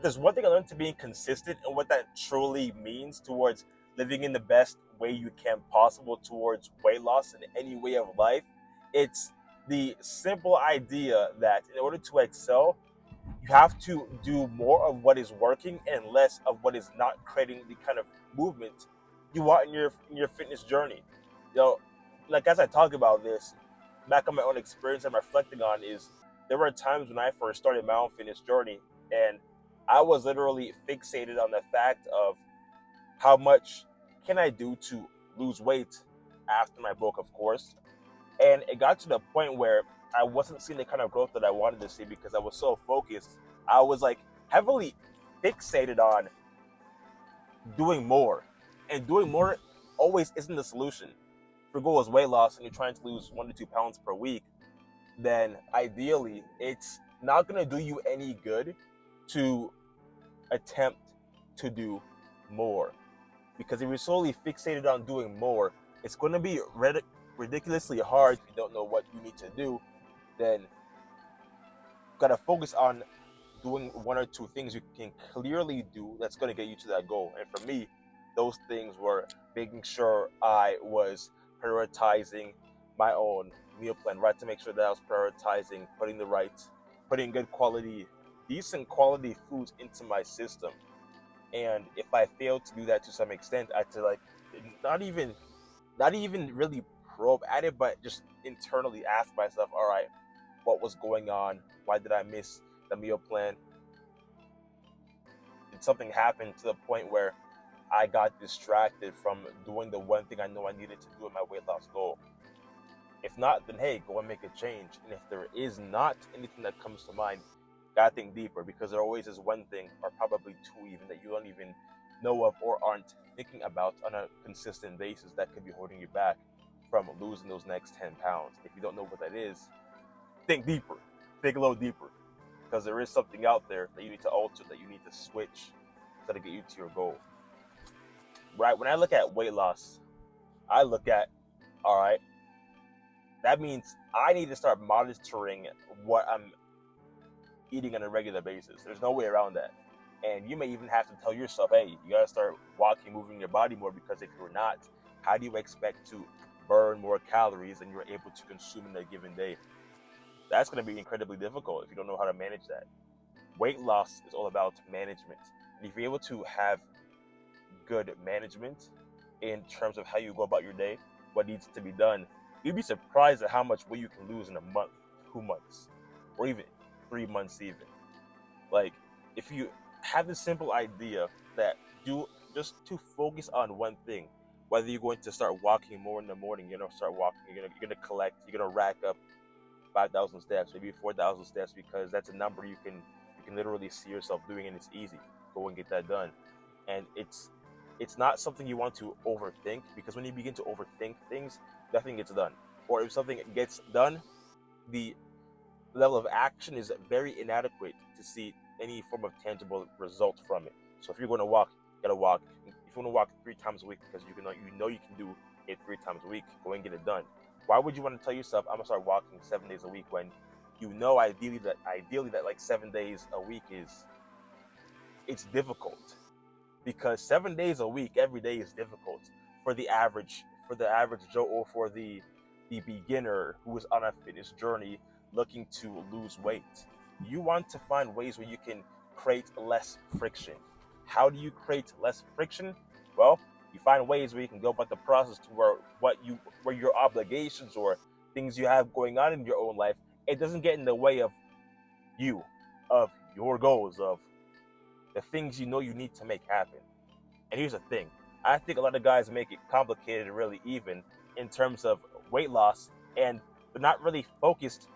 if there's one thing I learned to being consistent and what that truly means towards living in the best way you can possible towards weight loss in any way of life, it's the simple idea that in order to excel, you have to do more of what is working and less of what is not creating the kind of movement you want in your fitness journey. You know, like as I talk about this, back on my own experience I'm reflecting on is there were times when I first started my own fitness journey and I was literally fixated on the fact of how much can I do to lose weight after my bulk, of course. And it got to the point where I wasn't seeing the kind of growth that I wanted to see because I was so focused. I was like heavily fixated on doing more. And doing more always isn't the solution. If your goal is weight loss and you're trying to lose 1 to 2 pounds per week, then ideally it's not going to do you any good to attempt to do more. Because if you're solely fixated on doing more, it's going to be ridiculously hard if you don't know what you need to do. Then you got to focus on doing 1 or 2 things you can clearly do that's going to get you to that goal. And for me, those things were making sure I was prioritizing my own meal plan, right? To make sure that I was prioritizing putting good quality, decent quality foods into my system. And if I failed to do that to some extent, I had to like not even not even really probe at it, but just internally ask myself, all right, what was going on? Why did I miss the meal plan? Did something happen to the point where I got distracted from doing the one thing I know I needed to do in my weight loss goal? If not, then hey, go and make a change. And if there is not anything that comes to mind, gotta think deeper because there always is one thing, or probably two even, that you don't even know of or aren't thinking about on a consistent basis that could be holding you back from losing those next 10 pounds. If you don't know what that is, think deeper, think a little deeper, because there is something out there that you need to alter, that you need to switch to get you to your goal. Right? When I look at weight loss, I look at, all right, that means I need to start monitoring what I'm eating on a regular basis. There's no way around that. And you may even have to tell yourself, hey, you gotta start walking, moving your body more, because if you're not, how do you expect to burn more calories than you're able to consume in a given day? That's gonna be incredibly difficult if you don't know how to manage that. Weight loss is all about management. And if you're able to have good management in terms of how you go about your day, what needs to be done, you'd be surprised at how much weight you can lose in a month, 2 months, or even 3 months even. Like, if you have this simple idea that do just to focus on one thing, whether you're going to start walking more in the morning, start walking, you're gonna rack up 5,000 steps, maybe 4,000 steps, because that's a number you can literally see yourself doing, and it's easy. Go and get that done. And it's not something you want to overthink, because when you begin to overthink things, nothing gets done. Or if something gets done, the level of action is very inadequate to see any form of tangible result from it. So if you're going to walk, you gotta walk. If you want to walk 3 times a week because you can do it 3 times a week, go and get it done. Why would you want to tell yourself I'm gonna start walking 7 days a week when you know ideally that like 7 days a week it's difficult, because 7 days a week every day is difficult for the average Joe, or for the beginner who is on a fitness journey looking to lose weight. You want to find ways where you can create less friction. How do you create less friction? Well, you find ways where you can go about the process to where your obligations or things you have going on in your own life, it doesn't get in the way of you, of your goals, of the things you know you need to make happen. And here's the thing, I think a lot of guys make it complicated and really even in terms of weight loss, and they're not really focused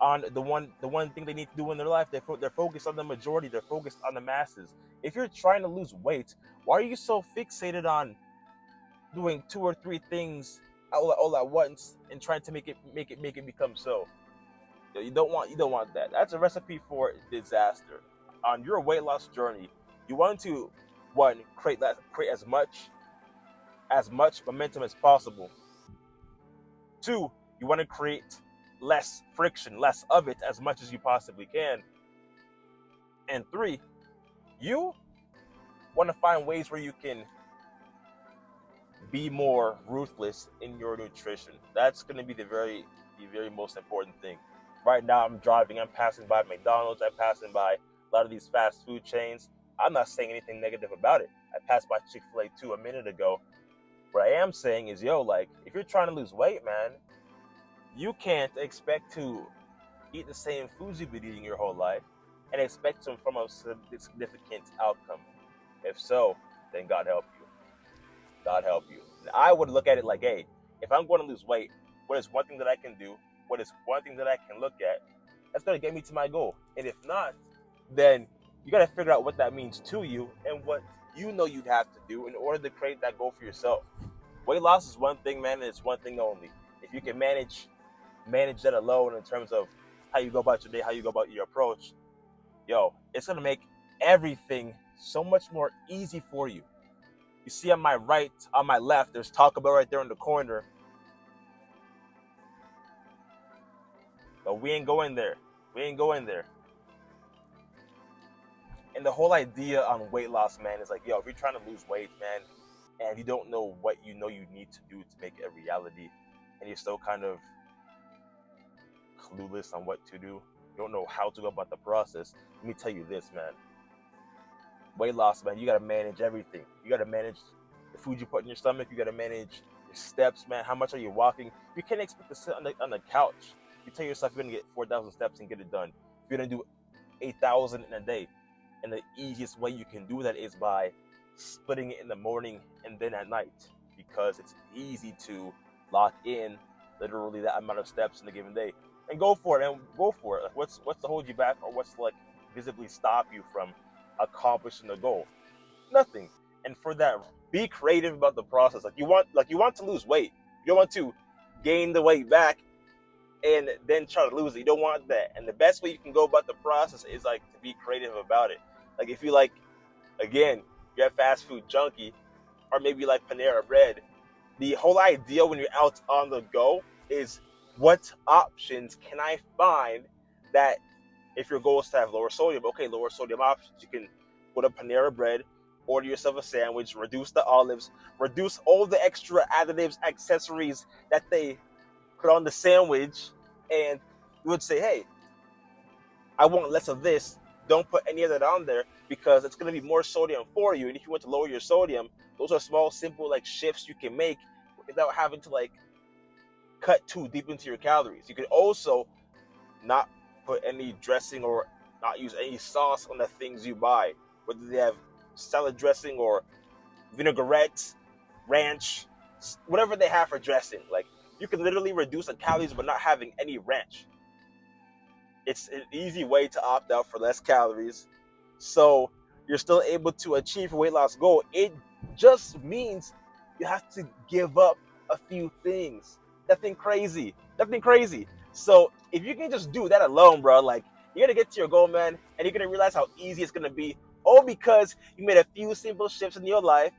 on the one thing they need to do in their life. They're focused on the majority. They're focused on the masses. If you're trying to lose weight, why are you so fixated on doing 2 or 3 things all at once and trying to make it become so? You don't want that. That's a recipe for disaster. On your weight loss journey, you want to, one, create as much momentum as possible. Two, you want to create less friction, less of it, as much as you possibly can. And three, You want to find ways where you can be more ruthless in your nutrition. That's going to be the very most important thing. Right now, I'm driving. I'm passing by McDonald's. I'm passing by a lot of these fast food chains. I'm not saying anything negative about it. I passed by Chick-fil-A 2 a minute ago. What I am saying is, yo, like, if you're trying to lose weight, man, you can't expect to eat the same foods you've been eating your whole life and expect some from a significant outcome. If so, then God help you. God help you. And I would look at it like, hey, if I'm going to lose weight, what is one thing that I can do? What is one thing that I can look at that's going to get me to my goal? And if not, then you got to figure out what that means to you and what you know you'd have to do in order to create that goal for yourself. Weight loss is one thing, man, and it's one thing only. If you can manage that alone in terms of how you go about your day, how you go about your approach, yo, it's gonna make everything so much more easy for you. You see on my right, on my left, there's Taco Bell right there in the corner, but we ain't going there. We ain't going there. And the whole idea on weight loss, man, is like, yo, if you're trying to lose weight, man, and you don't know what you know you need to do to make it a reality, and you're still kind of clueless on what to do, you don't know how to go about the process, let me tell you this, man. Weight loss, man, you gotta manage everything. You gotta manage the food you put in your stomach. You gotta manage your steps, man. How much are you walking? You can't expect to sit on the couch. You tell yourself you're gonna get 4,000 steps and get it done. You're gonna do 8,000 in a day. And the easiest way you can do that is by splitting it in the morning and then at night, because it's easy to lock in literally that amount of steps in a given day and go for it. And go for it. Like, what's to hold you back, or what's to, like, visibly stop you from accomplishing the goal? Nothing. And for that, be creative about the process. Like you want to lose weight. You don't want to gain the weight back and then try to lose it. You don't want that. And the best way you can go about the process is like to be creative about it. Like if you like, again, you're a fast food junkie, or maybe you like Panera Bread. The whole idea when you're out on the go is, what options can I find that, if your goal is to have lower sodium, okay, lower sodium options. You can go to Panera Bread, order yourself a sandwich, reduce the olives, reduce all the extra additives, accessories that they put on the sandwich, and you would say, hey, I want less of this. Don't put any of that on there because it's going to be more sodium for you. And if you want to lower your sodium, those are small, simple like shifts you can make without having to like cut too deep into your calories. You could also not put any dressing or not use any sauce on the things you buy, whether they have salad dressing or vinaigrette, ranch, whatever they have for dressing. Like, you can literally reduce the calories but not having any ranch. It's an easy way to opt out for less calories, so you're still able to achieve your weight loss goal. It just means you have to give up a few things. Nothing crazy. Nothing crazy. So if you can just do that alone, bro, like, you're gonna get to your goal, man, and you're gonna realize how easy it's gonna be. All because you made a few simple shifts in your life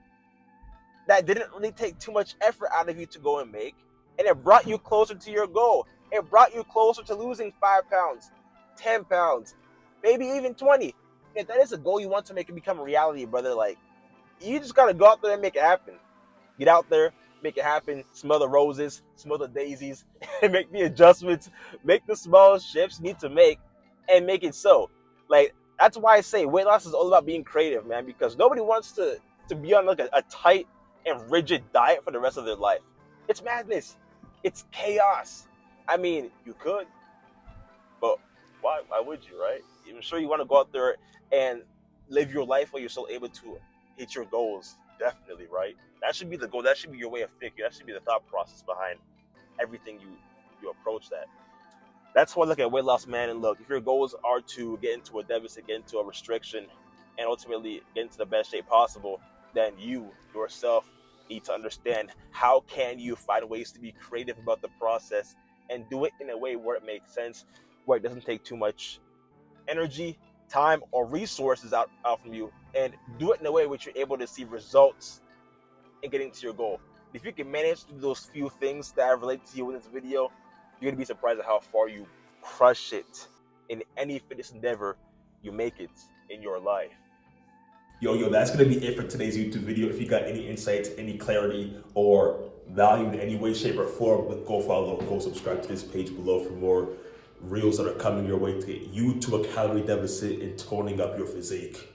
that didn't really take too much effort out of you to go and make, and it brought you closer to your goal. It brought you closer to losing 5 pounds, 10 pounds, maybe even 20. If that is a goal you want to make it become a reality, brother, like, you just gotta go out there and make it happen. Get out there, make it happen, smell the roses, smell the daisies, and make the adjustments, make the small shifts you need to make, and make it so. Like, that's why I say weight loss is all about being creative, man, because nobody wants to be on like a tight and rigid diet for the rest of their life. It's madness. It's chaos. I mean, you could, but why would you, right? I'm sure you want to go out there and live your life while you're still able to hit your goals. Definitely, right? That should be the goal. That should be your way of thinking. That should be the thought process behind everything you approach that. That's why I look at weight loss, man. And look, if your goals are to get into a deficit, get into a restriction, and ultimately get into the best shape possible, then you yourself need to understand how can you find ways to be creative about the process and do it in a way where it makes sense, where it doesn't take too much energy, time, or resources out from you, and do it in a way which you're able to see results in getting to your goal. If you can manage to do those few things that I relate to you in this video, you're gonna be surprised at how far you crush it in any fitness endeavor you make it in your life. Yo, that's gonna be it for today's YouTube video. If you got any insights, any clarity, or value in any way, shape, or form, go follow, go subscribe to this page below for more reels that are coming your way to get you to a calorie deficit and toning up your physique.